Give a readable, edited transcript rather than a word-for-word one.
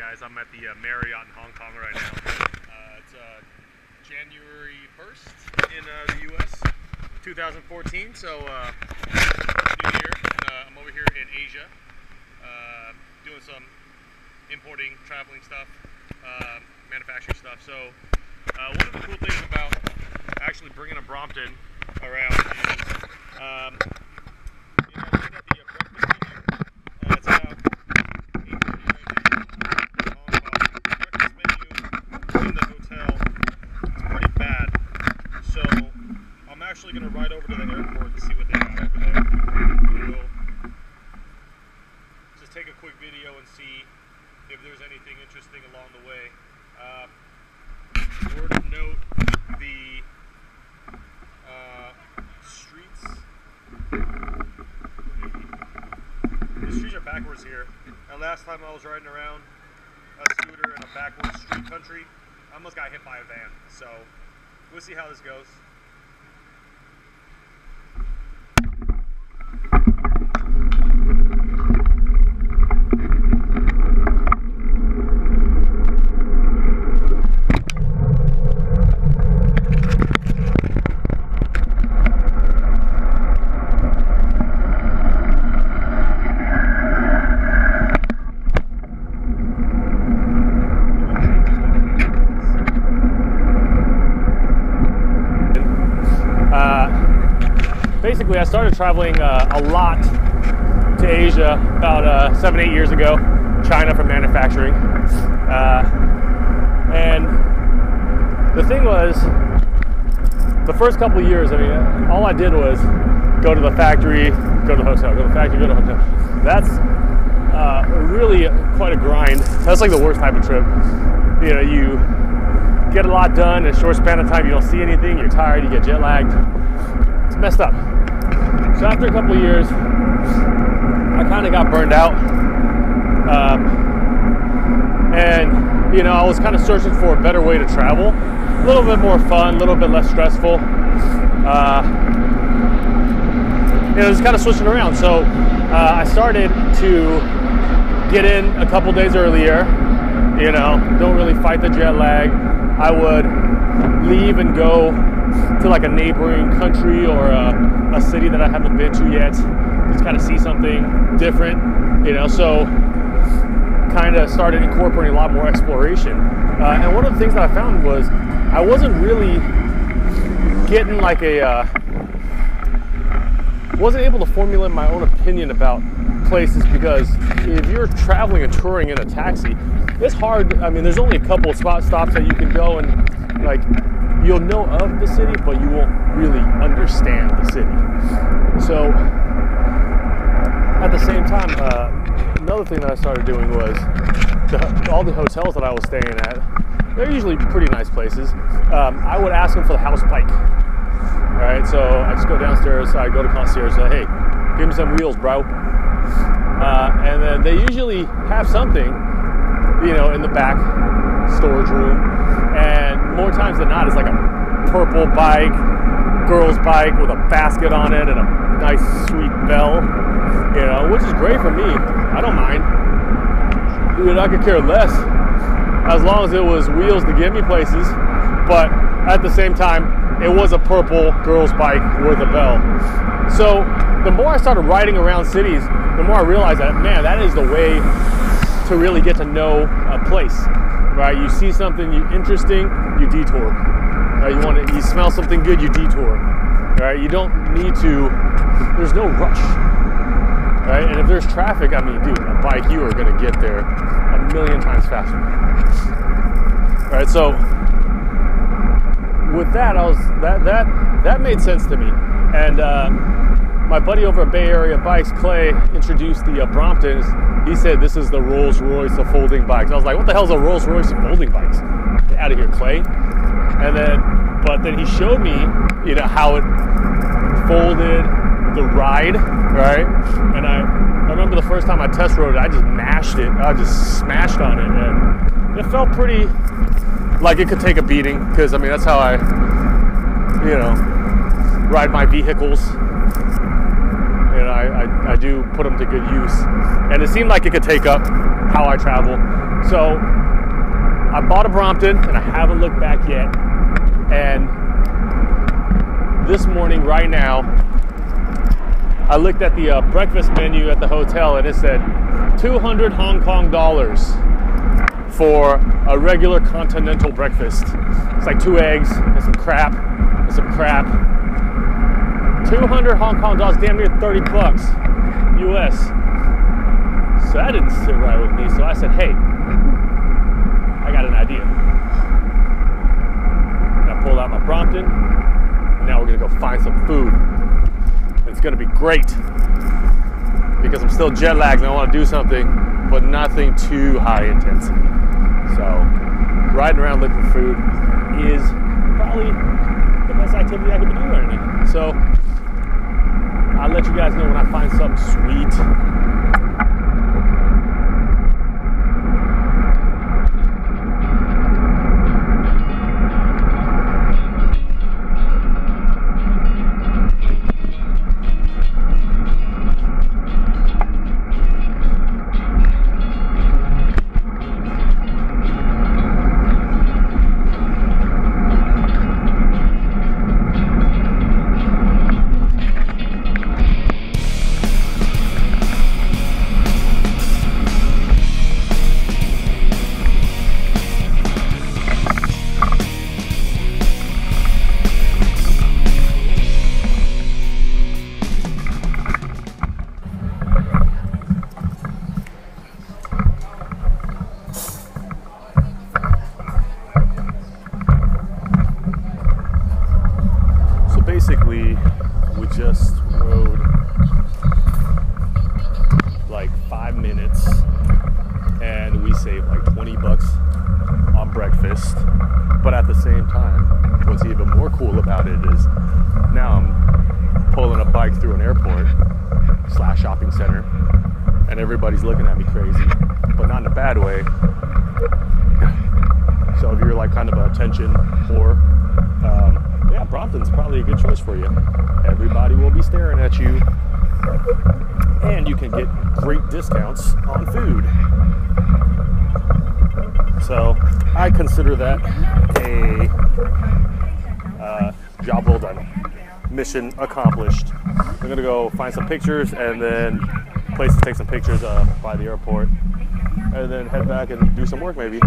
guys. I'm at the Marriott in Hong Kong right now. It's January 1st in the US, 2014, so New Year. I'm over here in Asia doing some importing, traveling stuff, manufacturing stuff. So one of the cool things about actually bringing a Brompton around is looking at the breakfast menu, it's about actually going to ride over to the airport to see what they got over there. We'll just take a quick video and see if there's anything interesting along the way. Word of note, the streets are backwards here. And last time I was riding around a scooter in a backwards street country, I almost got hit by a van. So we'll see how this goes. Basically, I started traveling a lot to Asia about 7-8 years ago, China for manufacturing. And the thing was, the first couple of years, I mean, all I did was go to the factory, go to the hotel, go to the factory, go to the hotel. That's really quite a grind. That's like the worst type of trip. You know, you get a lot done in a short span of time, you don't see anything, you're tired, you get jet lagged. It's messed up. So after a couple of years, I kind of got burned out. And, you know, I was kind of searching for a better way to travel. A little bit more fun, a little bit less stressful. You know, just kind of switching around. So I started to get in a couple days earlier, you know, don't really fight the jet lag. I would leave and go to like a neighboring country or a city that I haven't been to yet, just kind of see something different, you know, so kind of started incorporating a lot more exploration. And one of the things that I found was I wasn't really getting like wasn't able to formulate my own opinion about places, because if you're traveling and touring in a taxi, it's hard. I mean, there's only a couple of stops that you can go, and like you'll know of the city, but you won't really understand the city. So at the same time, another thing that I started doing was all the hotels that I was staying at, they're usually pretty nice places. I would ask them for the house bike. All right, so I just go downstairs, I go to concierge, say, hey, give me some wheels, bro. And then they usually have something, you know, in the back storage room. And more times than not, it's like a purple bike, girl's bike with a basket on it and a nice sweet bell, you know, which is great for me. I don't mind. Dude, I could care less as long as it was wheels to get me places. But at the same time, it was a purple girl's bike with a bell. So the more I started riding around cities, the more I realized that, man, that is the way to really get to know a place. Right, you see something interesting, you detour. Right, you smell something good, you detour. Right, you don't need to. There's no rush. Right, and if there's traffic, I mean, dude, a bike, you are gonna get there a million times faster. Right, so with that, that made sense to me, and my buddy over at Bay Area Bikes, Clay, introduced the Bromptons. He said this is the Rolls Royce of folding bikes. I was like, what the hell is a Rolls Royce of folding bikes? Get out of here, Clay. But then he showed me, you know, how it folded, the ride, right? And I remember the first time I test rode it, I just mashed it. I just smashed on it, and it felt pretty like it could take a beating, because I mean, that's how I, you know, ride my vehicles. You know, I do put them to good use, and it seemed like it could take up how I travel. So I bought a Brompton and I haven't looked back yet. And this morning, right now, I looked at the breakfast menu at the hotel and it said 200 Hong Kong dollars for a regular continental breakfast. It's like 2 eggs and some crap and some crap. 200 Hong Kong dollars, damn near 30 bucks US. So that didn't sit right with me. So I said, hey, I got an idea. And I pulled out my Brompton. Now we're gonna go find some food. It's gonna be great because I'm still jet lagged and I wanna do something, but nothing too high intensity. So riding around looking for food is probably the best activity I could be doing right now. So I'll let you guys know when I find something sweet. Basically, we just rode like 5 minutes and we saved like 20 bucks on breakfast. But at the same time, what's even more cool about it is now I'm pulling a bike through an airport / shopping center and everybody's looking at me crazy, but not in a bad way. So if you're like kind of an attention whore, yeah, Brompton's probably a good choice for you. Everybody will be staring at you, and you can get great discounts on food. So I consider that a job well done, mission accomplished. I'm gonna go find some pictures and then place to take some pictures by the airport, and then head back and do some work maybe.